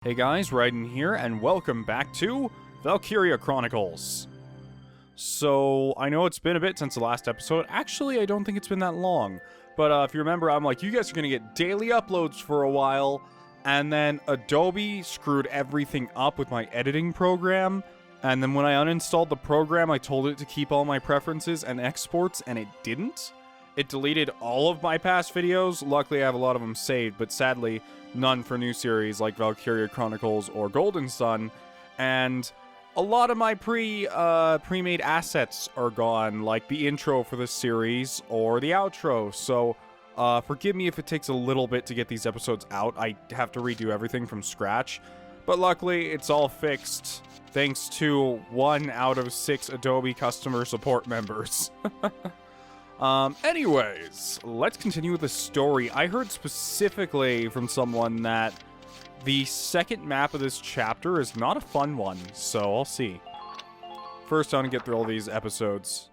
Hey guys, Raiden here, and welcome back to Valkyria Chronicles. So, I know it's been a bit since the last episode. Actually, I don't think it's been that long. But if you remember, I'm like, you guys are going to get daily uploads for a while, and then Adobe screwed everything up with my editing program, and then when I uninstalled the program, I told it to keep all my preferences and exports, and it didn't. It deleted all of my past videos. Luckily, I have a lot of them saved, but sadly, none for new series like Valkyria Chronicles or Golden Sun, and a lot of my pre-made assets are gone, like the intro for this series or the outro, so forgive me if it takes a little bit to get these episodes out. I have to redo everything from scratch, but luckily it's all fixed thanks to 1 out of 6 Adobe customer support members. Anyways, let's continue with the story. I heard specifically from someone that the second map of this chapter is not a fun one, so I'll see. First, I want to get through all these episodes.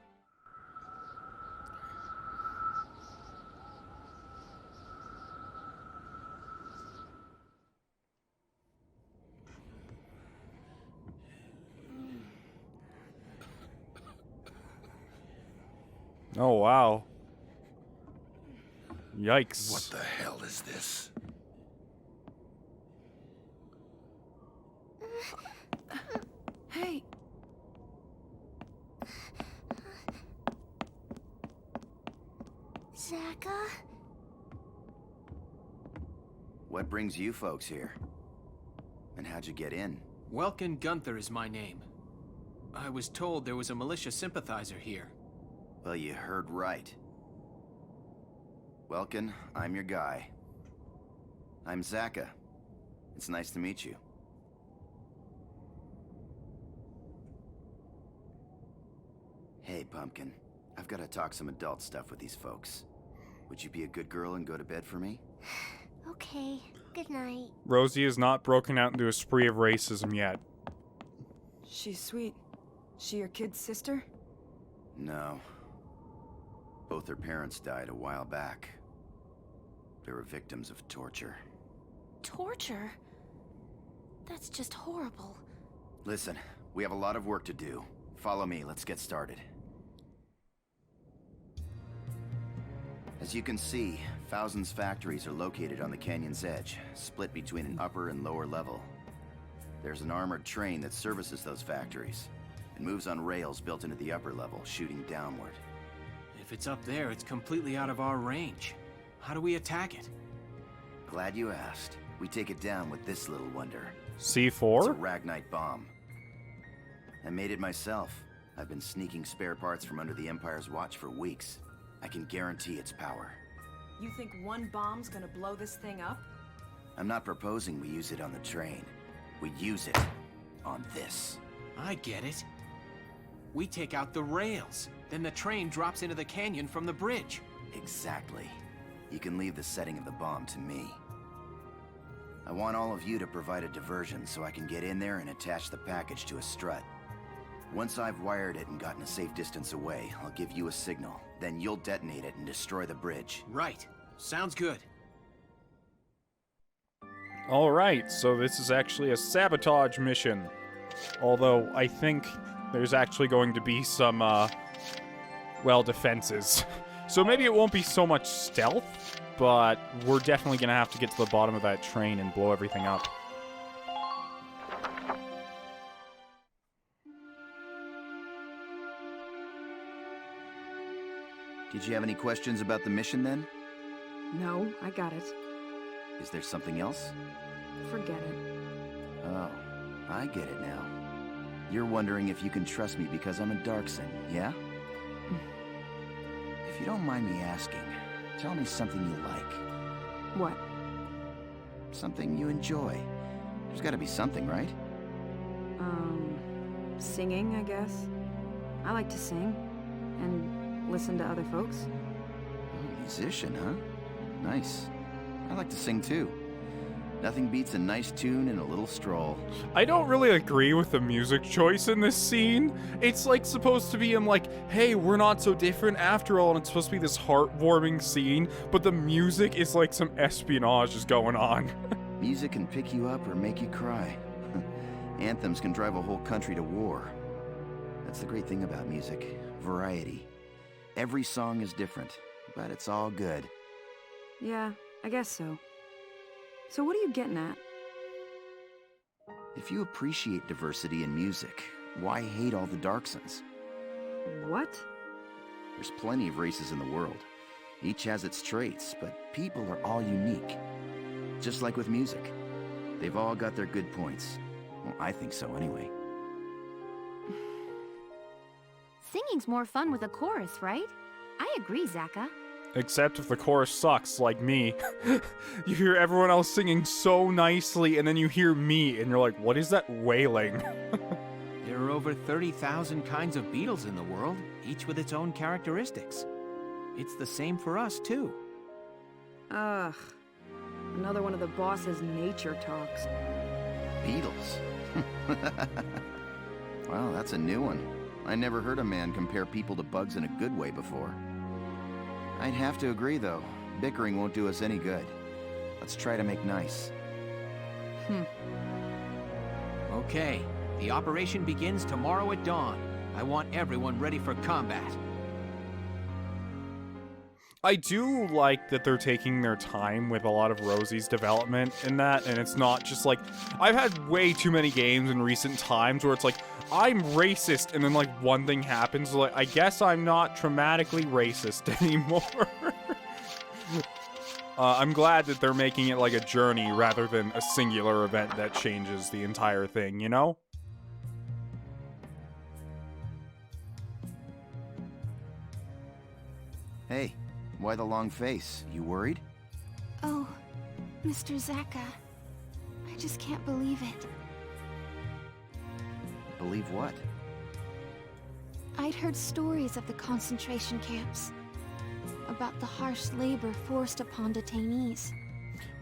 Oh, wow. Yikes. What the hell is this? Hey. Zaka? What brings you folks here? And how'd you get in? Welkin Gunther is my name. I was told there was a militia sympathizer here. Well, you heard right. Welkin, I'm your guy. I'm Zaka. It's nice to meet you. Hey, Pumpkin. I've got to talk some adult stuff with these folks. Would you be a good girl and go to bed for me? Okay, good night. Rosie has not broken out into a spree of racism yet. She's sweet. She your kid's sister? No. Both their parents died a while back. They were victims of torture. Torture? That's just horrible. Listen, we have a lot of work to do. Follow me, let's get started. As you can see, thousands factories are located on the canyon's edge, split between an upper and lower level. There's an armored train that services those factories. It moves on rails built into the upper level, shooting downward. If it's up there, it's completely out of our range. How do we attack it? Glad you asked. We take it down with this little wonder. C4? It's a Ragnite bomb. I made it myself. I've been sneaking spare parts from under the Empire's watch for weeks. I can guarantee its power. You think one bomb's gonna blow this thing up? I'm not proposing we use it on the train. We use it on this. I get it. We take out the rails. Then the train drops into the canyon from the bridge. Exactly. You can leave the setting of the bomb to me. I want all of you to provide a diversion so I can get in there and attach the package to a strut. Once I've wired it and gotten a safe distance away, I'll give you a signal. Then you'll detonate it and destroy the bridge. Right. Sounds good. Alright, so this is actually a sabotage mission. Although, I think there's actually going to be some, well, defenses. So maybe it won't be so much stealth, but we're definitely gonna have to get to the bottom of that train and blow everything up. Did you have any questions about the mission then? No, I got it. Is there something else? Forget it. Oh, I get it now. You're wondering if you can trust me because I'm a Darkson, yeah? If you don't mind me asking, tell me something you like. What? Something you enjoy. There's gotta be something, right? Singing, I guess. I like to sing. And listen to other folks. Oh, musician, huh? Nice. I like to sing too. Nothing beats a nice tune and a little stroll. I don't really agree with the music choice in this scene. It's like supposed to be like, hey, we're not so different after all, and it's supposed to be this heartwarming scene, but the music is like some espionage is going on. Music can pick you up or make you cry. Anthems can drive a whole country to war. That's the great thing about music. Variety. Every song is different, but it's all good. Yeah, I guess so. So what are you getting at? If you appreciate diversity in music, why hate all the Darksons? What? There's plenty of races in the world. Each has its traits, but people are all unique. Just like with music. They've all got their good points. Well, I think so anyway. Singing's more fun with a chorus, right? I agree, Zaka. Except if the chorus sucks, like me. You hear everyone else singing so nicely, and then you hear me, and you're like, what is that wailing? There are over 30,000 kinds of beetles in the world, each with its own characteristics. It's the same for us, too. Ugh. Another one of the boss's nature talks. Beatles. Wow, that's a new one. I never heard a man compare people to bugs in a good way before. I'd have to agree, though. Bickering won't do us any good. Let's try to make nice. Okay, the operation begins tomorrow at dawn. I want everyone ready for combat. I do like that they're taking their time with a lot of Rosie's development in that, and it's not just like, I've had way too many games in recent times where it's like, I'm racist, and then like one thing happens, like, I guess I'm not traumatically racist anymore. I'm glad that they're making it like a journey rather than a singular event that changes the entire thing, you know? Hey, why the long face? You worried? Oh, Mr. Zaka. I just can't believe it. Believe what? I'd heard stories of the concentration camps. About the harsh labor forced upon detainees.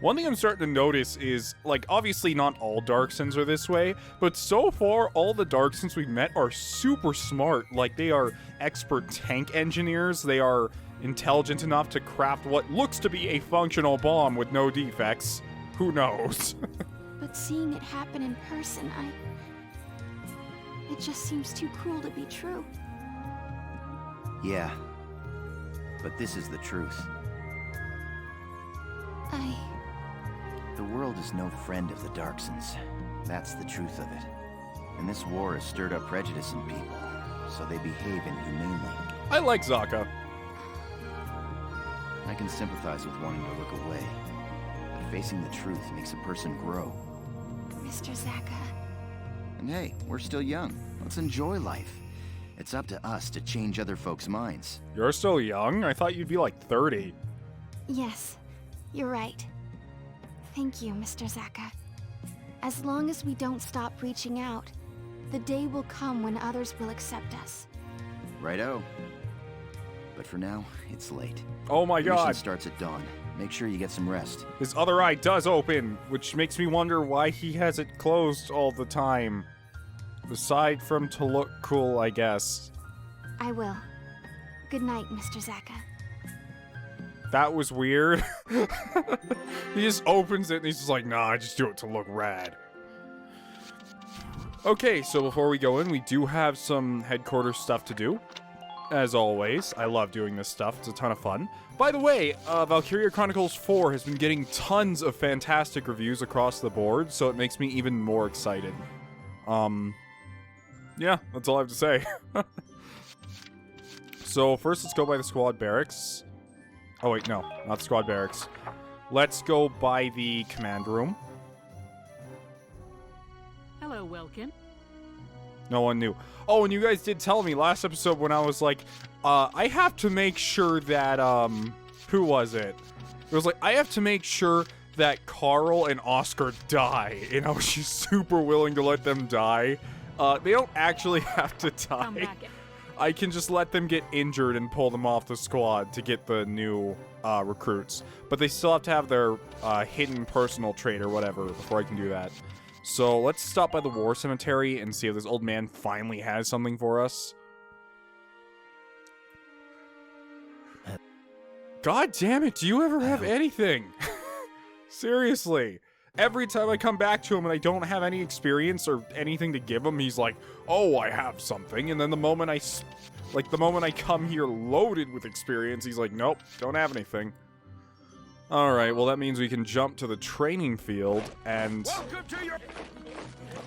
One thing I'm starting to notice is, like, obviously not all Darksons are this way, but so far, all the Darksons we've met are super smart. Like, they are expert tank engineers, they are intelligent enough to craft what looks to be a functional bomb with no defects. Who knows? But seeing it happen in person, it just seems too cruel to be true. Yeah. But this is the truth. The world is no friend of the Darksons. That's the truth of it. And this war has stirred up prejudice in people, so they behave inhumanely. I like Zaka. I can sympathize with wanting to look away, but facing the truth makes a person grow. Mr. Zaka. And hey, we're still young. Let's enjoy life. It's up to us to change other folks' minds. You're still young? I thought you'd be like 30. Yes, you're right. Thank you, Mr. Zaka. As long as we don't stop reaching out, the day will come when others will accept us. Righto. But for now, it's late. Oh my The mission god. starts at dawn. Make sure you get some rest. His other eye does open, which makes me wonder why he has it closed all the time. Aside from to look cool, I guess. I will. Good night, Mr. Zaka. That was weird. He just opens it and he's just like, nah, I just do it to look rad. Okay, so before we go in, we do have some headquarters stuff to do. As always, I love doing this stuff. It's a ton of fun. By the way, Valkyria Chronicles 4 has been getting tons of fantastic reviews across the board, so it makes me even more excited. Yeah, that's all I have to say. So first, let's go by the squad barracks. Oh wait, no, not the squad barracks. Let's go by the command room. Hello, Welkin. No one knew. Oh, and you guys did tell me last episode when I was like, I have to make sure that, who was it? It was like, I have to make sure that Carl and Oscar die. And I was just super willing to let them die. They don't actually have to Come die. back. I can just let them get injured and pull them off the squad to get the new recruits. But they still have to have their hidden personal trait or whatever before I can do that. So let's stop by the war cemetery and see if this old man finally has something for us. God damn it, do you ever have anything? Seriously. Every time I come back to him and I don't have any experience or anything to give him, he's like, oh, I have something. And then the moment I come here loaded with experience, he's like, nope, don't have anything. All right, well, that means we can jump to the training field and... Welcome to your...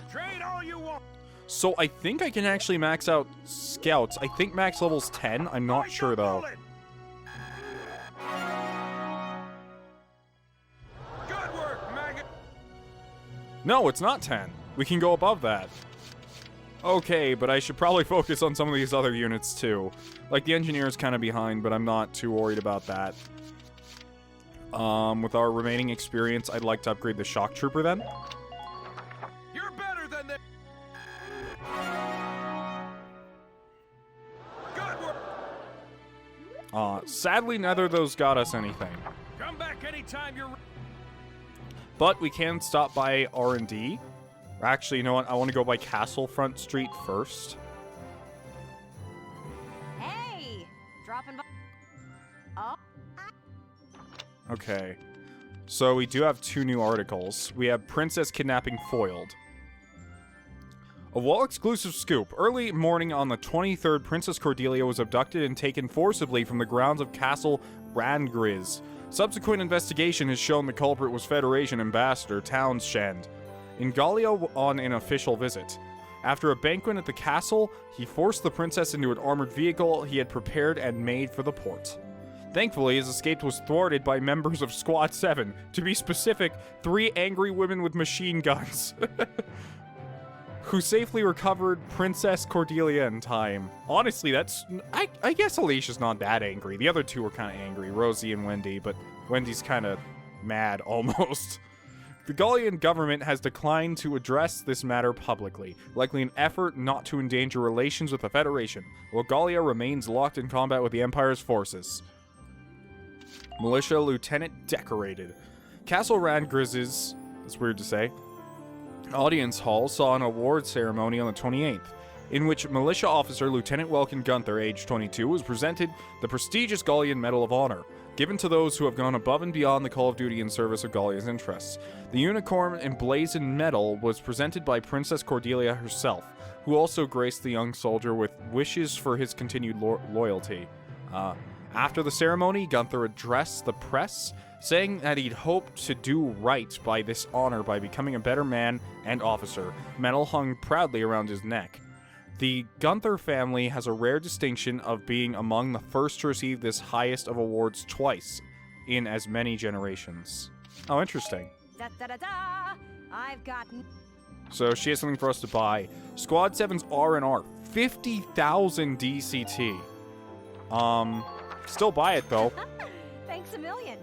Train all you want. So I think I can actually max out scouts. I think max level's 10. I'm not sure, though. Good work, maggot. No, it's not 10. We can go above that. Okay, but I should probably focus on some of these other units, too. Like, the engineer is kind of behind, but I'm not too worried about that. With our remaining experience, I'd like to upgrade the shock trooper, then. You're better than this. Good work. Sadly, neither of those got us anything. Come back anytime you're... But we can stop by R&D. Actually, you know what? I want to go by Castle Front Street first. Hey! Dropping by. Oh. Okay. So we do have 2 new articles. We have Princess Kidnapping Foiled. A wall-exclusive scoop. Early morning on the 23rd, Princess Cordelia was abducted and taken forcibly from the grounds of Castle Randgriz. Subsequent investigation has shown the culprit was Federation Ambassador Townshend in Gallia on an official visit. After a banquet at the castle, he forced the princess into an armored vehicle he had prepared and made for the port. Thankfully, his escape was thwarted by members of Squad 7. To be specific, 3 angry women with machine guns. Who safely recovered Princess Cordelia in time. Honestly, that's... I guess Alicia's not that angry. The other 2 were kind of angry, Rosie and Wendy, but Wendy's kind of mad, almost. The Gallian government has declined to address this matter publicly, likely an effort not to endanger relations with the Federation, while Gallia remains locked in combat with the Empire's forces. Militia Lieutenant decorated. Castle Randgriz's, it's weird to say, audience hall saw an award ceremony on the 28th, in which militia officer Lieutenant Welkin Gunther, age 22, was presented the prestigious Gallian Medal of Honor, given to those who have gone above and beyond the call of duty in service of Gallia's interests. The unicorn emblazoned medal was presented by Princess Cordelia herself, who also graced the young soldier with wishes for his continued loyalty. After the ceremony, Gunther addressed the press, saying that he'd hoped to do right by this honor by becoming a better man and officer. Medal hung proudly around his neck. The Gunther family has a rare distinction of being among the first to receive this highest of awards twice in as many generations. Oh, interesting. Da da da da! I've got. So she has something for us to buy. Squad 7's R&R, 50,000 DCT. Still buy it though. Thanks a million.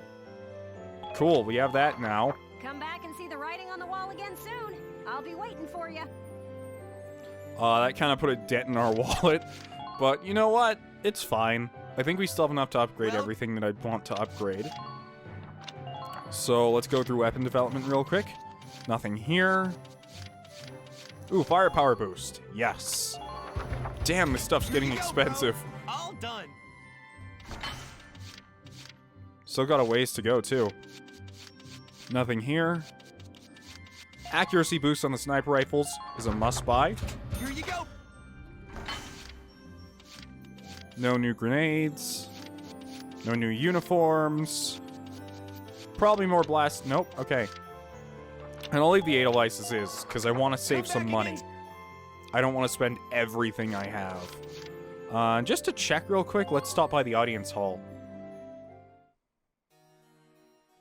Cool, we have that now. Come back and see the writing on the wall again soon. I'll be waiting for you. That kind of put a dent in our wallet. But you know what? It's fine. I think we still have enough to upgrade everything that I'd want to upgrade. So let's go through weapon development real quick. Nothing here. Ooh, firepower boost. Yes. Damn, this stuff's getting expensive. All done. Still got a ways to go, too. Nothing here. Accuracy boost on the sniper rifles is a must-buy. Here you go. No new grenades. No new uniforms. Probably more blast. Nope, okay. And I'll leave the Edelweiss as is, because I want to save some money. I don't want to spend everything I have. Just to check real quick, let's stop by the audience hall.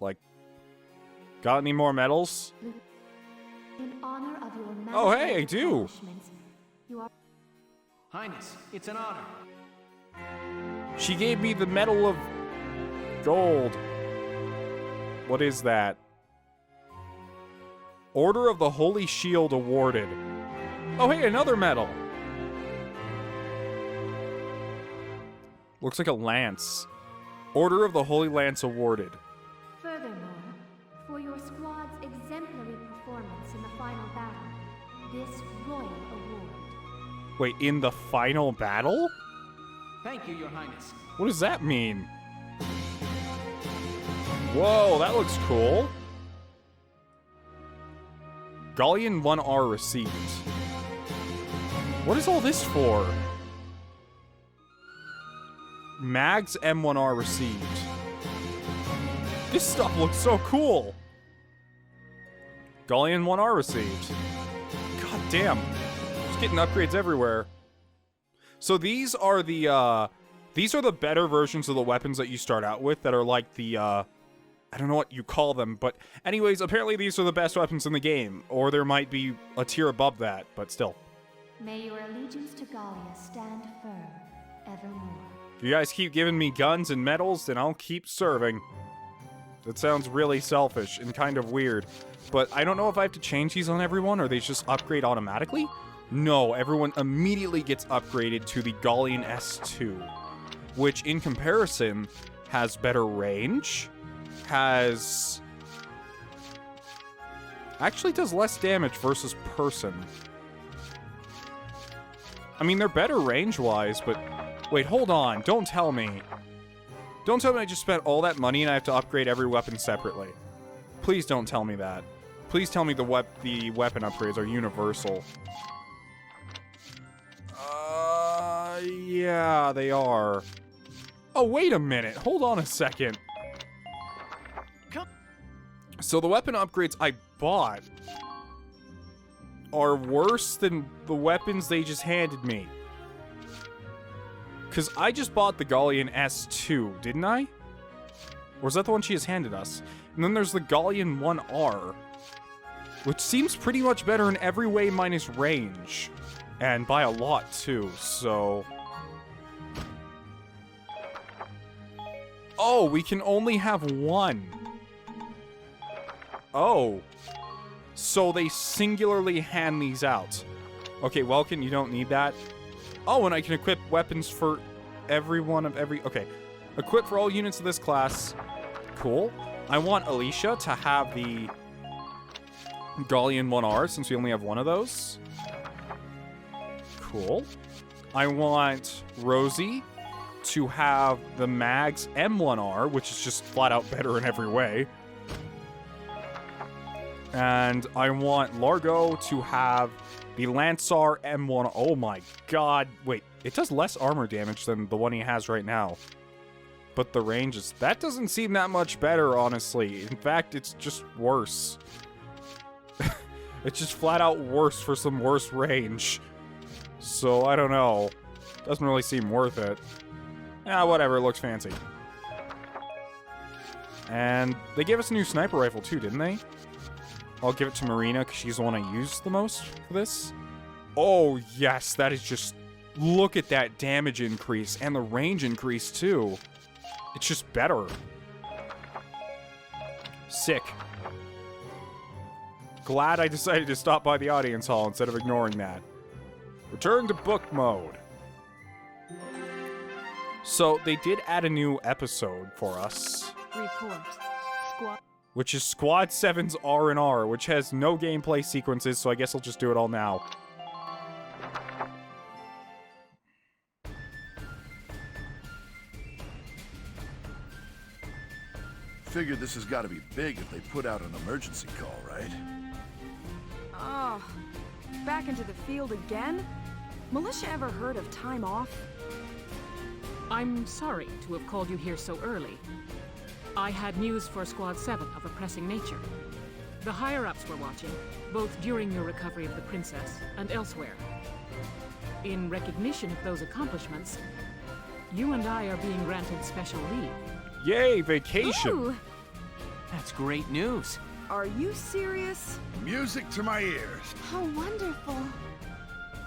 Like, got any more medals? In honor of your Oh, hey, I do. You are Highness, it's an honor. She gave me the Medal of Gold. What is that? Order of the Holy Shield awarded. Oh, hey, another medal. Looks like a lance. Order of the Holy Lance awarded. Furthermore, for your squad's exemplary performance in the final battle, this royal award. Wait, in the final battle? Thank you, Your Highness. What does that mean? Whoa, that looks cool. Gallian 1R received. What is all this for? Mags M1R received. This stuff looks so cool. Gallian 1R received. God damn. Just getting upgrades everywhere. So these are the better versions of the weapons that you start out with that are like the, I don't know what you call them, but anyways, apparently these are the best weapons in the game. Or there might be a tier above that, but still. May your allegiance to Gallia stand firm evermore. If you guys keep giving me guns and medals, then I'll keep serving. That sounds really selfish and kind of weird. But I don't know if I have to change these on everyone, or they just upgrade automatically? No, everyone immediately gets upgraded to the Gallian S2. Which, in comparison, has better range, has... actually does less damage versus person. I mean, they're better range-wise, but... wait, hold on. Don't tell me. Don't tell me I just spent all that money and I have to upgrade every weapon separately. Please don't tell me that. Please tell me the weapon upgrades are universal. Yeah, they are. Oh, wait a minute. Hold on a second. So the weapon upgrades I bought are worse than the weapons they just handed me. Because I just bought the Gallian S2, didn't I? Or is that the one she has handed us? And then there's the Gallian 1R, which seems pretty much better in every way minus range. And by a lot, too, so... oh, we can only have one. Oh. So they singularly hand these out. Okay, Welkin, you don't need that. Oh, and I can equip weapons for every one of every... okay. Equip for all units of this class. Cool. I want Alicia to have the Gallian 1R, since we only have one of those. Cool. I want Rosie to have the Mags M1R, which is just flat out better in every way. And I want Largo to have the Lancer M1... oh my god. Wait, it does less armor damage than the one he has right now. But the range is... that doesn't seem that much better, honestly. In fact, it's just worse. It's just flat out worse for some worse range. So, I don't know. Doesn't really seem worth it. Yeah, whatever, it looks fancy. And they gave us a new sniper rifle too, didn't they? I'll give it to Marina, because she's the one I use the most for this. Oh, yes, that is just... look at that damage increase, and the range increase, too. It's just better. Sick. Glad I decided to stop by the audience hall instead of ignoring that. Return to book mode. So, they did add a new episode for us. Report. Squad. Which is Squad 7's R&R, which has no gameplay sequences, so I guess I'll just do it all now. Figured this has got to be big if they put out an emergency call, right? Oh, back into the field again? Militia ever heard of time off? I'm sorry to have called you here so early. I had news for Squad 7 of a pressing nature. The higher-ups were watching, both during your recovery of the princess and elsewhere. In recognition of those accomplishments, you and I are being granted special leave. Yay, vacation! Ooh, That's great news. are you serious? Music to my ears. How wonderful.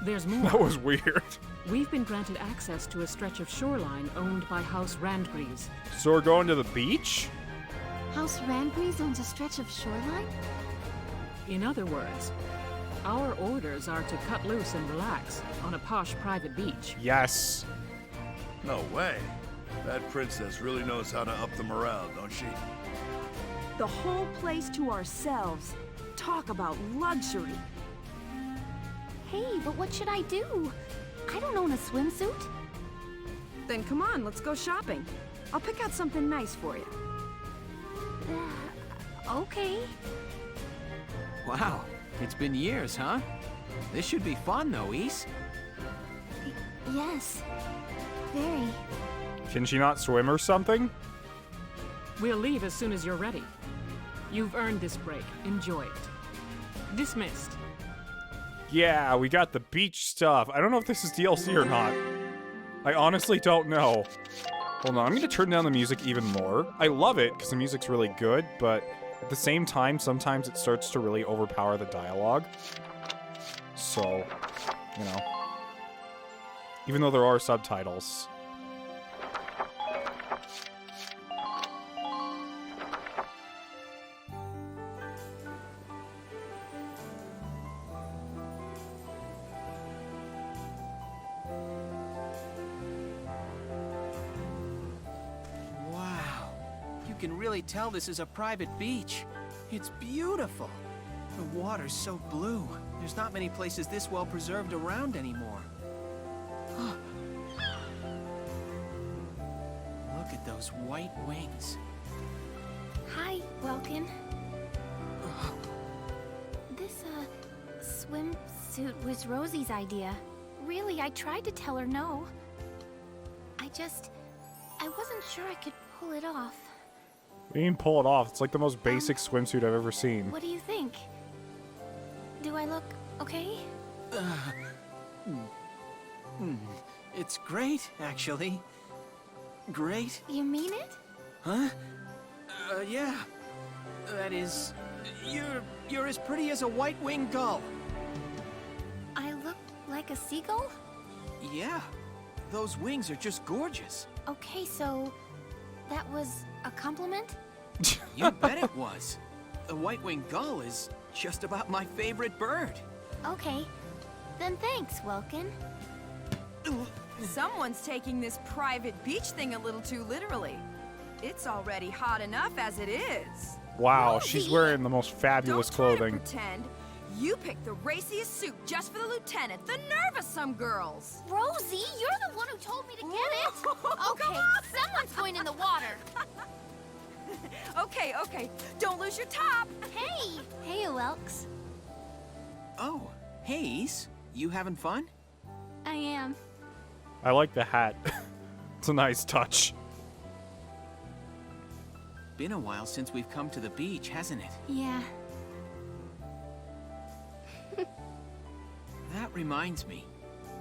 There's more. That was weird. We've been granted access to a stretch of shoreline owned by House Randgrease. So we're going to the beach? House Randgrease owns a stretch of shoreline? In other words, our orders are to cut loose and relax on a posh private beach. Yes. No way. That princess really knows how to up the morale, don't she? The whole place to ourselves. Talk about luxury. Hey, but what should I do? I don't own a swimsuit. Then come on, let's go shopping. I'll pick out something nice for you. Okay. Wow, It's been years, huh? This should be fun, though, Ys. Yes. Very. Can she not swim or something? We'll leave as soon as you're ready. You've earned this break. Enjoy it. Dismissed. Yeah, we got the beach stuff. I don't know if this is DLC or not. I honestly don't know. Hold on, I'm gonna turn down the music even more. I love it, because the music's really good, but at the same time, sometimes it starts to really overpower the dialogue. So, you know. Even though there are subtitles. Wow. You can really tell this is a private beach. It's beautiful. The water's so blue. There's not many places this well preserved around anymore. Look at those white wings. Hi, Welkin. This, swimsuit was Rosie's idea. Really, I tried to tell her no. I wasn't sure I could pull it off. We can pull it off. It's like the most basic swimsuit I've ever seen. What do you think? Do I look okay? It's great, actually. Great. You mean it? Huh? Yeah. That is... You're as pretty as a white-winged gull. I look like a seagull? Yeah. Those wings are just gorgeous. Okay, so... that was a compliment? You bet it was. A white-winged gull is just about my favorite bird. Okay. Then thanks, Welkin. Someone's taking this private beach thing a little too literally. It's already hot enough as it is. Wow, Rosie, she's wearing the most fabulous don't try clothing. to pretend. You picked the raciest suit just for the lieutenant. The nerve of some girls. Rosie, you're the one who told me to get it. Okay, someone's going in the water. Okay. Don't lose your top. Hey! Hey, Welks. Oh, hey, Ys. You having fun? I am. I like the hat. It's a nice touch. Been a while since we've come to the beach, hasn't it? Yeah. That reminds me.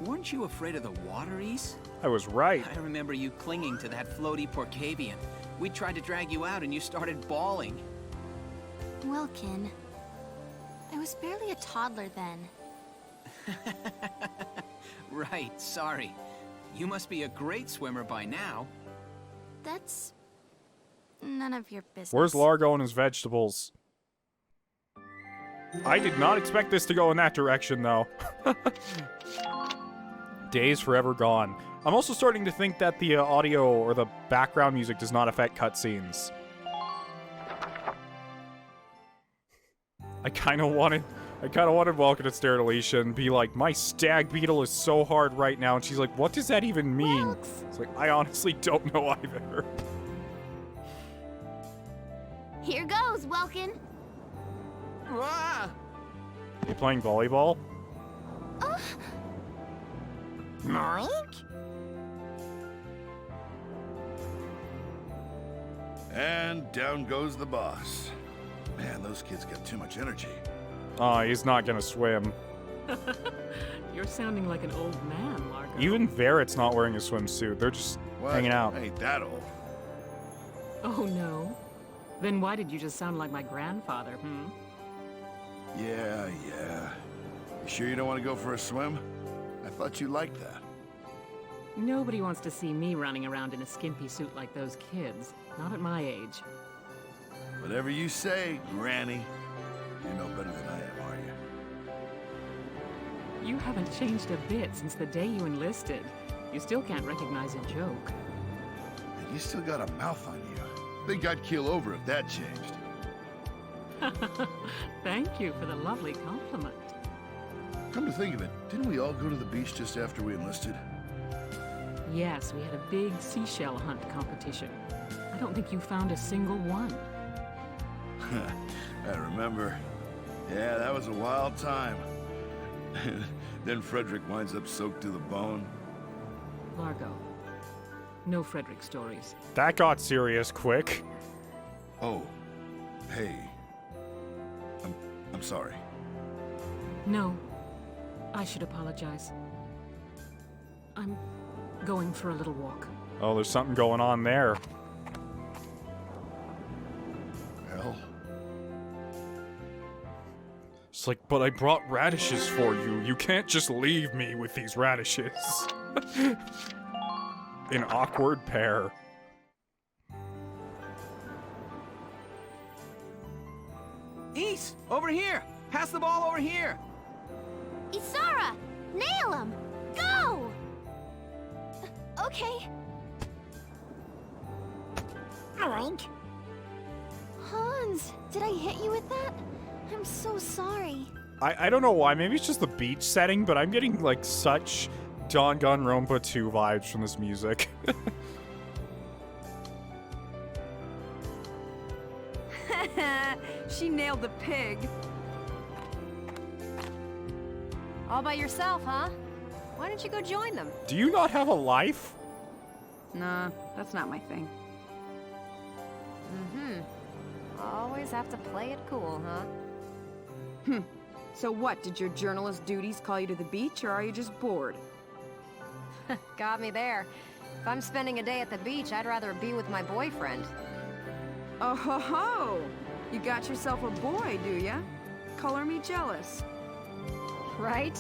Weren't you afraid of the water, Ys? I was right. I remember you clinging to that floaty Porcavian. We tried to drag you out and you started bawling. Welkin. I was barely a toddler then. Right, sorry. You must be a great swimmer by now. That's... none of your business. Where's Largo and his vegetables? I did not expect this to go in that direction, though. Days forever gone. I'm also starting to think that the audio or the background music does not affect cutscenes. I kind of wanted Welkin to stare at Alicia and be like, my stag beetle is so hard right now. And she's like, what does that even mean? Welks. It's like, I honestly don't know either. Here goes, Welkin. Ah! You playing volleyball? Mike? And down goes the boss. Man, those kids got too much energy. Oh, he's not gonna swim. You're sounding like an old man, Largo. Even Verrett's not wearing a swimsuit. They're just What? hanging out. Ain't that old. Oh, no? Then why did you just sound like my grandfather, Yeah. You sure you don't want to go for a swim? I thought you liked that. Nobody wants to see me running around in a skimpy suit like those kids. Not at my age. Whatever you say, Granny. You're no better than I am, are you? You haven't changed a bit since the day you enlisted. You still can't recognize a joke. And you still got a mouth on you. Think I'd keel over if that changed. Thank you for the lovely compliment. Come to think of it, didn't we all go to the beach just after we enlisted? Yes, we had a big seashell hunt competition. I don't think you found a single one. I remember. Yeah, that was a wild time. Then Frederick winds up soaked to the bone. Largo. No Frederick stories. That got serious quick. Oh, hey. I'm sorry. No. I should apologize. I'm going for a little walk. Oh, there's something going on there. Hell. It's like, but I brought radishes for you. You can't just leave me with these radishes. An awkward pair. Ys, over here! Pass the ball over here! Isara! Nail him! Go! Okay. Alright. Hans, did I hit you with that? I'm so sorry. I don't know why. Maybe it's just the beach setting, but I'm getting, like, such Danganronpa 2 vibes from this music. She nailed the pig. All by yourself, huh? Why don't you go join them? Do you not have a life? Nah, that's not my thing. Always have to play it cool, huh? So what, did your journalist duties call you to the beach, or are you just bored? Got me there. If I'm spending a day at the beach, I'd rather be with my boyfriend. Oh ho ho! You got yourself a boy, do ya? Color me jealous. Right?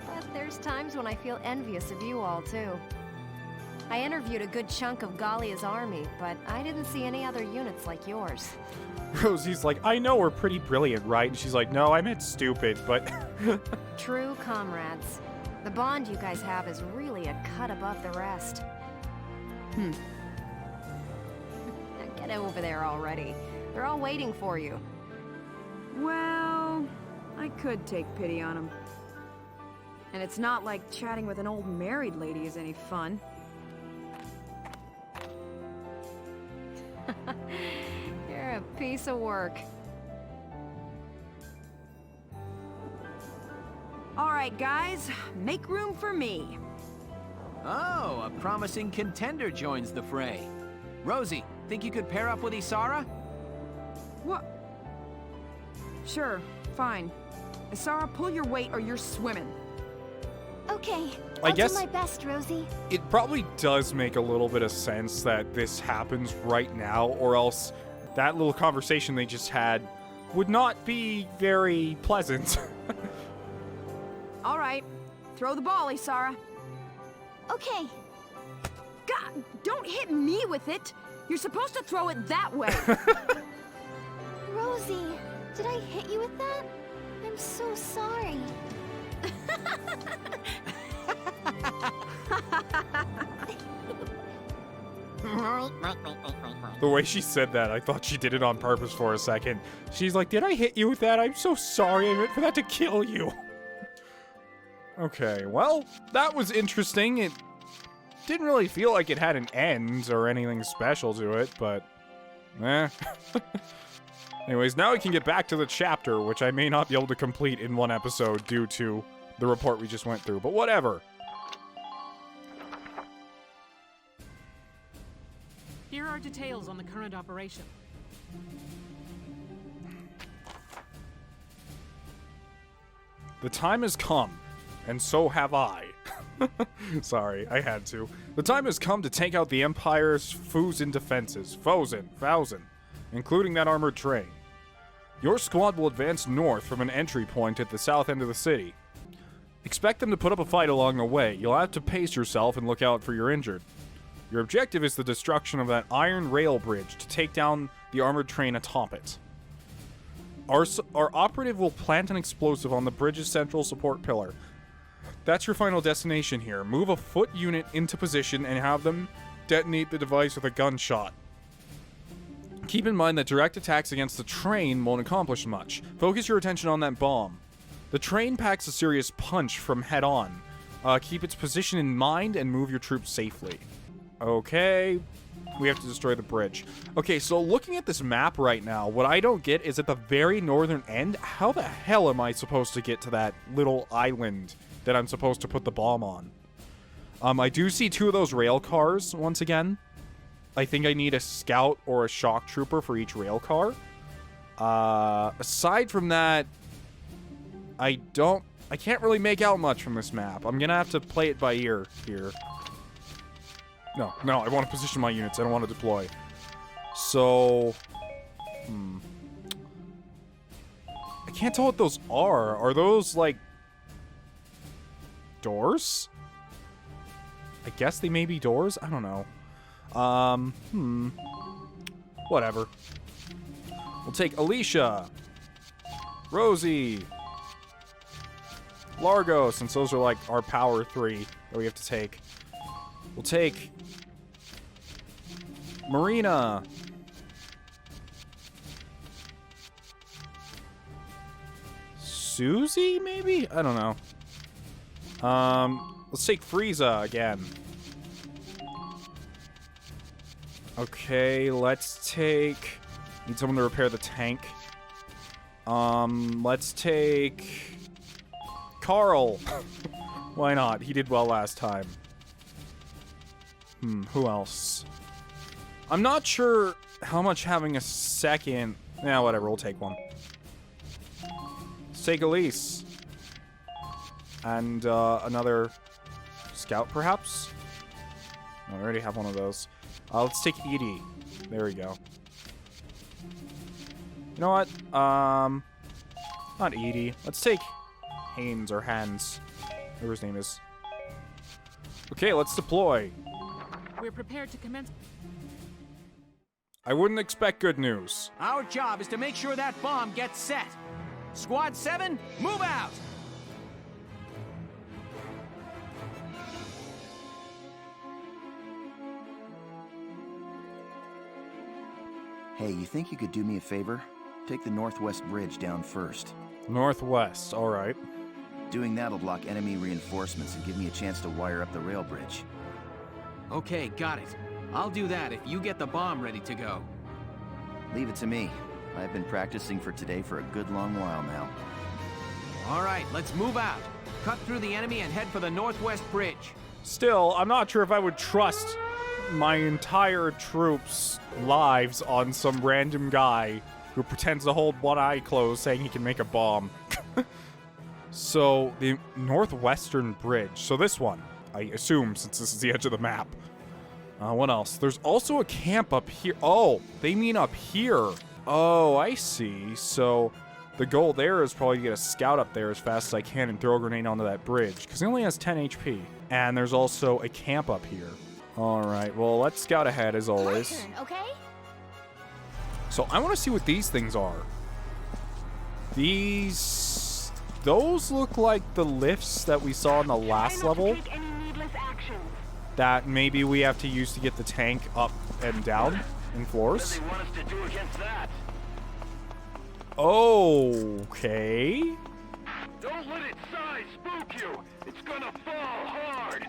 But there's times when I feel envious of you all, too. I interviewed a good chunk of Gallia's army, but I didn't see any other units like yours. Rosie's like, I know we're pretty brilliant, right? And she's like, no, I meant stupid, but... True comrades. The bond you guys have is really a cut above the rest. Now get over there already. They're all waiting for you. Well, I could take pity on him. And it's not like chatting with an old married lady is any fun. You're a piece of work. All right, guys, make room for me. Oh, a promising contender joins the fray. Rosie, think you could pair up with Isara? What? Sure, fine. Isara, pull your weight or you're swimming. Okay, I I'll guess- do my best, Rosie. It probably does make a little bit of sense that this happens right now, or else that little conversation they just had would not be very pleasant. All right, throw the ball, Isara. Okay. God, don't hit me with it. You're supposed to throw it that way. Rosie, did I hit you with that? I'm so sorry. The way she said that, I thought she did it on purpose for a second. She's like, did I hit you with that? I'm so sorry. I meant for that to kill you. Okay, well, that was interesting. It didn't really feel like it had an end or anything special to it, but eh. Anyways, now we can get back to the chapter, which I may not be able to complete in one episode due to the report we just went through, but whatever. Here are details on the current operation. The time has come, and so have I. Sorry, I had to. The time has come to take out the Empire's Fusen defenses, Fausen, including that armored train. Your squad will advance north from an entry point at the south end of the city. Expect them to put up a fight along the way. You'll have to pace yourself and look out for your injured. Your objective is the destruction of that iron rail bridge to take down the armored train atop it. Our operative will plant an explosive on the bridge's central support pillar. That's your final destination here. Move a foot unit into position and have them detonate the device with a gunshot. Keep in mind that direct attacks against the train won't accomplish much. Focus your attention on that bomb. The train packs a serious punch from head on. Keep its position in mind and move your troops safely. Okay. We have to destroy the bridge. Okay, so looking at this map right now, what I don't get is at the very northern end, how the hell am I supposed to get to that little island that I'm supposed to put the bomb on? I do see 2 of those rail cars once again. I think I need a scout or a shock trooper for each rail car. Aside from that, I can't really make out much from this map. I'm gonna have to play it by ear here. No, I want to position my units. I don't want to deploy. So, I can't tell what those are. Are those, like, doors? I guess they may be doors? I don't know. Whatever. We'll take Alicia. Rosie. Largo, since those are, like, our power 3 that we have to take. We'll take Marina. Susie, maybe? I don't know. Let's take Frieza again. Okay, let's take... Need someone to repair the tank. Let's take... Carl. Why not? He did well last time. Who else? I'm not sure how much having a second... Yeah, whatever, we'll take one. Let's take Elise. And, another scout, perhaps? No, I already have one of those. Let's take Edie. There we go. You know what? Not Edie. Let's take Haynes, or Hans. Whatever his name is. Okay, let's deploy. We're prepared to commence. I wouldn't expect good news. Our job is to make sure that bomb gets set. Squad 7, move out! Hey, you think you could do me a favor? Take the northwest bridge down first. Northwest, alright. Doing that'll block enemy reinforcements and give me a chance to wire up the rail bridge. Okay, got it. I'll do that if you get the bomb ready to go. Leave it to me. I've been practicing for today for a good long while now. All right, let's move out. Cut through the enemy and head for the northwest bridge. Still, I'm not sure if I would trust my entire troops' lives on some random guy who pretends to hold one eye closed saying he can make a bomb. So, the northwestern bridge. So this one, I assume, since this is the edge of the map. What else? There's also a camp up here. Oh, they mean up here. Oh, I see. So, the goal there is probably to get a scout up there as fast as I can and throw a grenade onto that bridge, because he only has 10 HP. And there's also a camp up here. Alright, well, let's scout ahead as always. My turn, okay? So, I want to see what these things are. Those look like the lifts that we saw in the last level. That maybe we have to use to get the tank up and down in floors. What do they want us to do against that? Okay. Don't let its size spook you. It's gonna fall hard.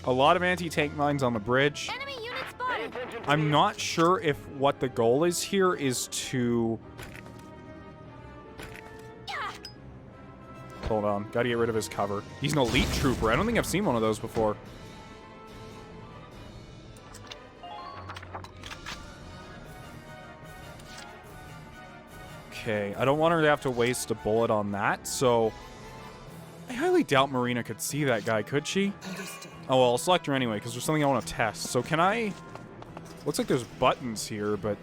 A lot of anti-tank mines on the bridge. Enemy unit spotted! I'm not sure if what the goal is here is to... Hold on. Gotta get rid of his cover. He's an elite trooper. I don't think I've seen one of those before. Okay, I don't want her to have to waste a bullet on that, so... I highly doubt Marina could see that guy, could she? Oh, well, I'll select her anyway, because there's something I want to test. So can I... Looks like there's buttons here, but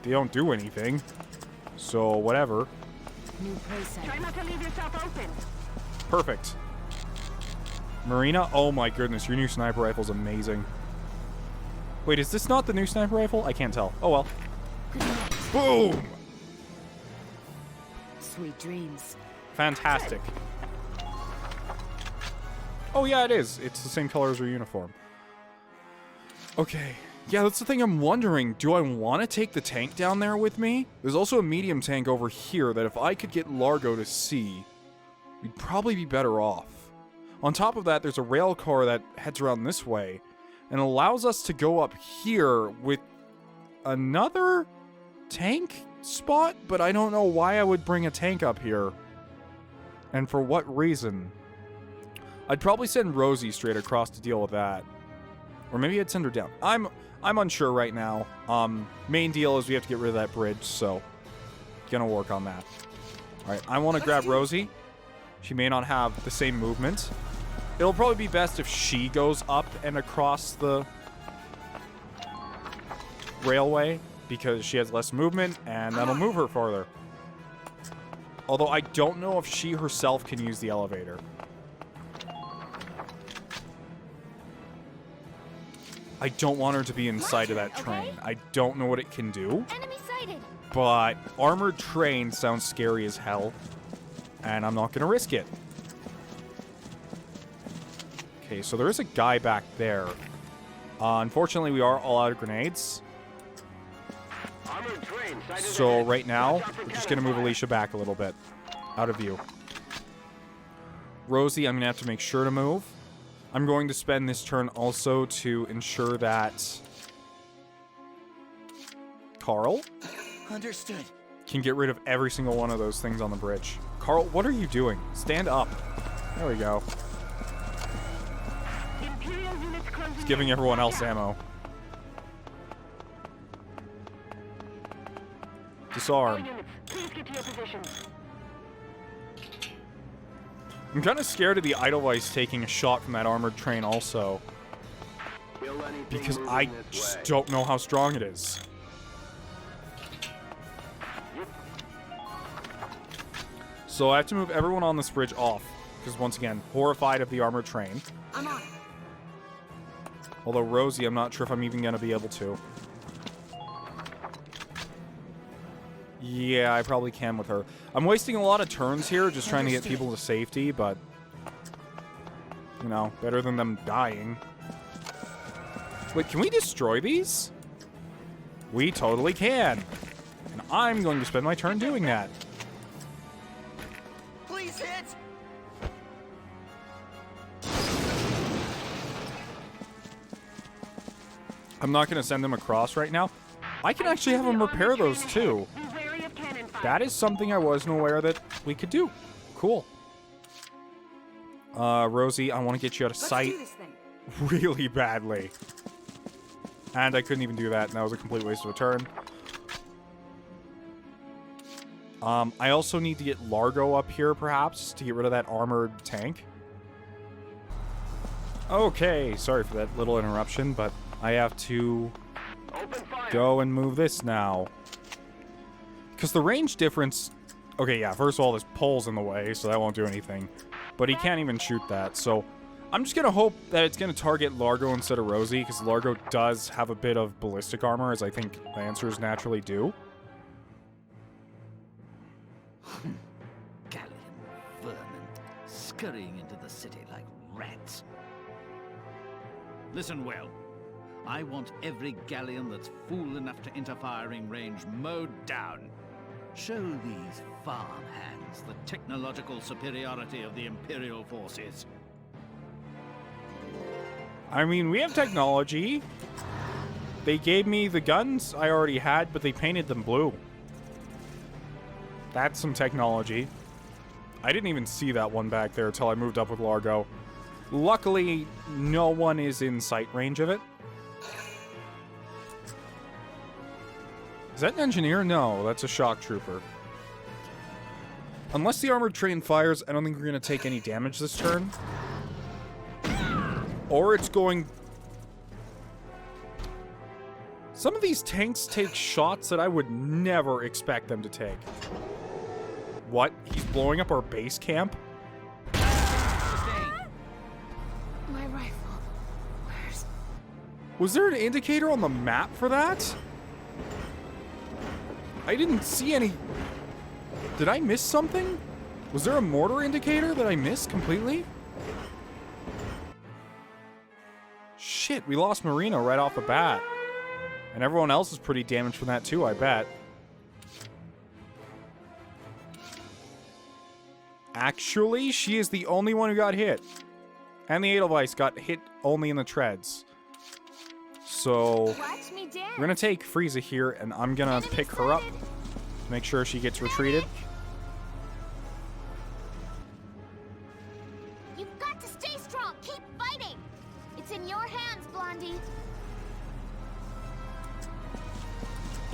they don't do anything. So, whatever. New playset. Try not to leave yourself open. Perfect. Marina, oh my goodness, your new sniper rifle's amazing. Wait, is this not the new sniper rifle? I can't tell. Oh well. Boom! Sweet dreams. Fantastic. Oh yeah, it is. It's the same color as her uniform. Okay. Yeah, that's the thing I'm wondering. Do I want to take the tank down there with me? There's also a medium tank over here that if I could get Largo to see, we'd probably be better off. On top of that, there's a rail car that heads around this way. and allows us to go up here with another tank spot, but I don't know why I would bring a tank up here. And for what reason? I'd probably send Rosie straight across to deal with that. Or maybe I'd send her down. I'm unsure right now. Main deal is we have to get rid of that bridge, so gonna work on that. Alright, I want to grab Rosie. She may not have the same movement. It'll probably be best if she goes up and across the railway, because she has less movement, and that'll move her farther. Although I don't know if she herself can use the elevator. I don't want her to be inside of that train. I don't know what it can do. Enemy sighted. But armored train sounds scary as hell. And I'm not going to risk it. Okay, so there is a guy back there. Unfortunately, we are all out of grenades. So right now, we're just going to move Alicia back a little bit. Out of view. Rosie, I'm going to have to make sure to move. I'm going to spend this turn also to ensure that Carl Understood. can get rid of every single one of those things on the bridge. Carl, what are you doing? Stand up. There we go. It's giving everyone else ammo. Disarm. I'm kind of scared of the Edelweiss taking a shot from that armored train also. Because I just don't know how strong it is. So I have to move everyone on this bridge off. Because once again, horrified of the armored train. I'm on. Although Rosie, I'm not sure if I'm even going to be able to. Yeah, I probably can with her. I'm wasting a lot of turns here just trying to get people to safety, but... You know, better than them dying. Wait, can we destroy these? We totally can. And I'm going to spend my turn doing that. Please hit! I'm not going to send them across right now. I can actually have them repair those too. That is something I wasn't aware that we could do. Cool. Rosie, I want to get you out of sight really badly. And I couldn't even do that, and that was a complete waste of a turn. I also need to get Largo up here, perhaps, to get rid of that armored tank. Okay, sorry for that little interruption, but I have to go and move this now. Because the range difference... Okay, yeah, first of all, this pole's in the way, so that won't do anything. But he can't even shoot that, so... I'm just going to hope that it's going to target Largo instead of Rosie, because Largo does have a bit of ballistic armor, as I think Lancers naturally do. Gallian vermin, scurrying into the city like rats. Listen well. I want every Gallian that's fool enough to enter firing range mowed down. Show these farmhands the technological superiority of the Imperial forces. I mean, we have technology. They gave me the guns I already had, but they painted them blue. That's some technology. I didn't even see that one back there until I moved up with Largo. Luckily, no one is in sight range of it. Is that an engineer? No, that's a shock trooper. Unless the armored train fires, I don't think we're going to take any damage this turn. Or it's going... Some of these tanks take shots that I would never expect them to take. What? He's blowing up our base camp? My rifle. Where's... Was there an indicator on the map for that? I didn't see any... Did I miss something? Was there a mortar indicator that I missed completely? Shit, we lost Marina right off the bat. And everyone else is pretty damaged from that too, I bet. Actually, she is the only one who got hit. And the Edelweiss got hit only in the treads. So Watch me dance. we're gonna take Frieza here, and I'm gonna pick her up to make sure she gets retreated. You've got to stay strong. Keep fighting. It's in your hands, Blondie.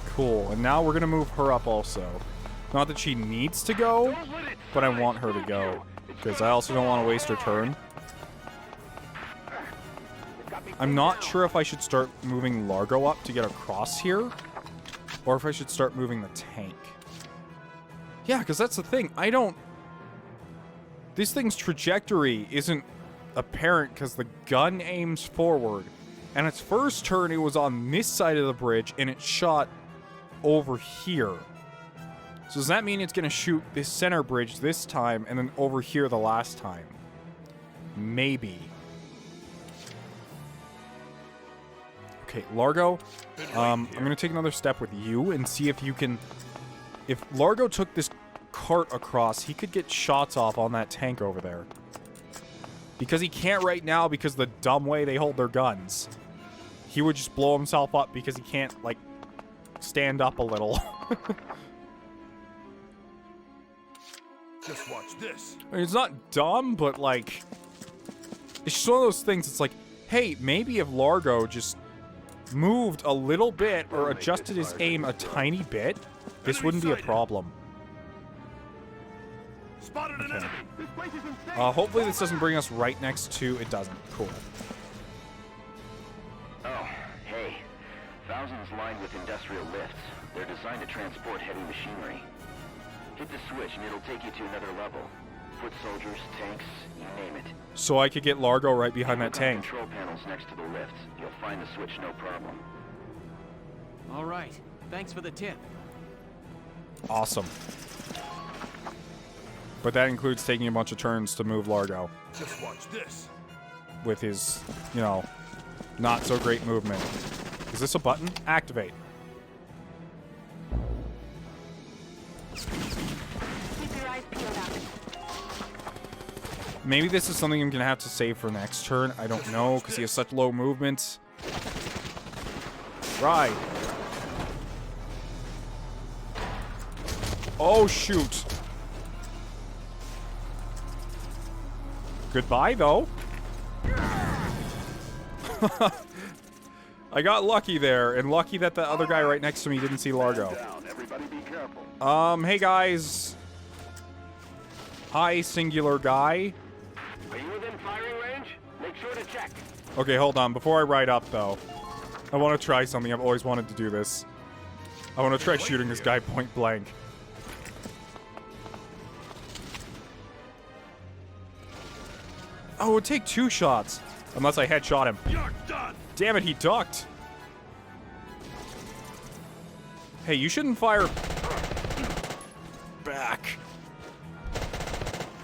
Cool, and now we're gonna move her up also. Not that she needs to go, but I want her to go, because I also don't want to waste her turn. I'm not sure if I should start moving Largo up to get across here, or if I should start moving the tank. Yeah, because that's the thing. This thing's trajectory isn't apparent because the gun aims forward. And its first turn, it was on this side of the bridge, and it shot over here. So does that mean it's going to shoot this center bridge this time, and then over here the last time? Maybe. Okay, Largo, I'm going to take another step with you and see if you can... If Largo took this cart across, he could get shots off on that tank over there. Because he can't right now because of the dumb way they hold their guns. He would just blow himself up because he can't, like, stand up a little. Just watch this. I mean, it's not dumb, but, like... It's just one of those things, it's like, hey, maybe if Largo just moved a little bit or adjusted his aim a tiny bit, this wouldn't be a problem. Spotted an enemy. Hopefully this doesn't bring us right next to... It doesn't. Cool. Oh, hey. Thousands lined with industrial lifts. They're designed to transport heavy machinery. Hit the switch and it'll take you to another level. Foot soldiers, tanks, you name it. So I could get Largo right behind that tank. Control panels next to the lifts. You'll find the switch no problem. All right. Thanks for the tip. Awesome. But that includes taking a bunch of turns to move Largo. Just watch this. With his, you know, not so great movement. Is this a button? Activate. Maybe this is something I'm going to have to save for next turn. I don't know, because he has such low movement. Right. Oh, shoot. Goodbye, though. I got lucky there, and lucky that the other guy right next to me didn't see Largo. Hey, guys. Hi, singular guy. Are you within firing range? Make sure to check. Okay, hold on. Before I ride up, though, I want to try something. I've always wanted to do this. I want to try shooting this guy point blank. Oh, it would take 2 shots. Unless I headshot him. You're done. Damn it, he ducked. Hey, you shouldn't fire... back.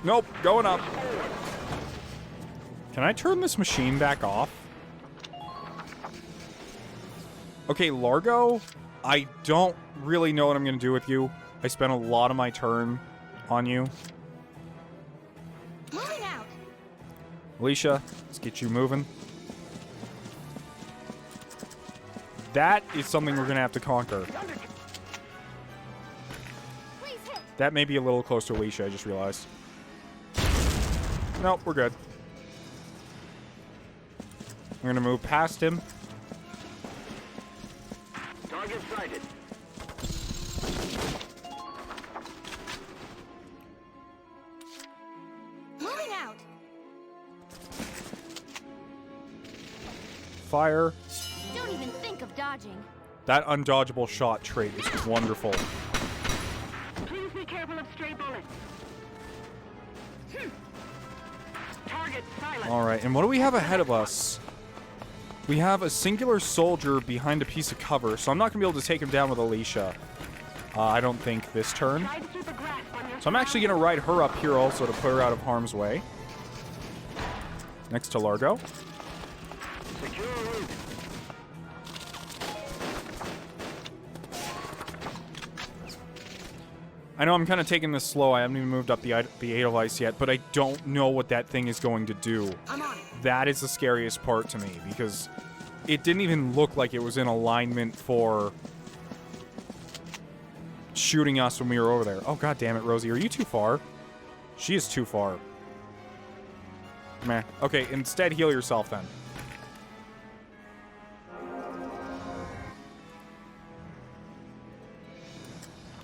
Nope, going up. Can I turn this machine back off? Okay, Largo, I don't really know what I'm going to do with you. I spent a lot of my turn on you. Moving out. Alicia, let's get you moving. That is something we're going to have to conquer. That may be a little close to Alicia, I just realized. Nope, we're good. We're going to move past him. Target sighted. Moving out. Fire. Don't even think of dodging. That undodgeable shot trait is wonderful. Please be careful of stray bullets. Target silent. Alright, and what do we have ahead of us? We have a singular soldier behind a piece of cover, so I'm not going to be able to take him down with Alicia. I don't think this turn. So I'm actually going to ride her up here also to put her out of harm's way. Next to Largo. Secure route. I know I'm kind of taking this slow. I haven't even moved up the Edelweiss yet, but I don't know what that thing is going to do. I'm on it. That is the scariest part to me, because it didn't even look like it was in alignment for shooting us when we were over there. Oh, god damn it, Rosie. Are you too far? She is too far. Meh. Okay, instead heal yourself then.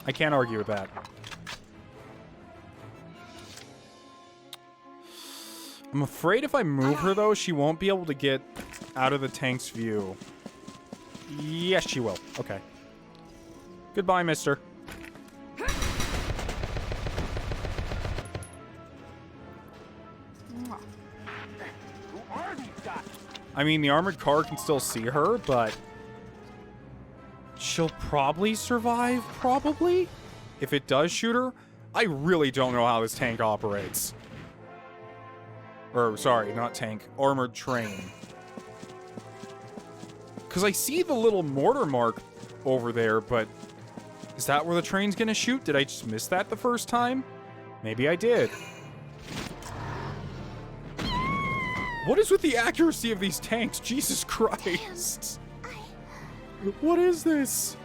I can't argue with that. I'm afraid if I move her, though, she won't be able to get out of the tank's view. Yes, she will. Okay. Goodbye, mister. I mean, the armored car can still see her, but she'll probably survive, probably? If it does shoot her, I really don't know how this tank operates. Or, sorry, not tank, armored train. Because I see the little mortar mark over there, but is that where the train's gonna shoot? Did I just miss that the first time? Maybe I did. What is with the accuracy of these tanks? Jesus Christ. What is this?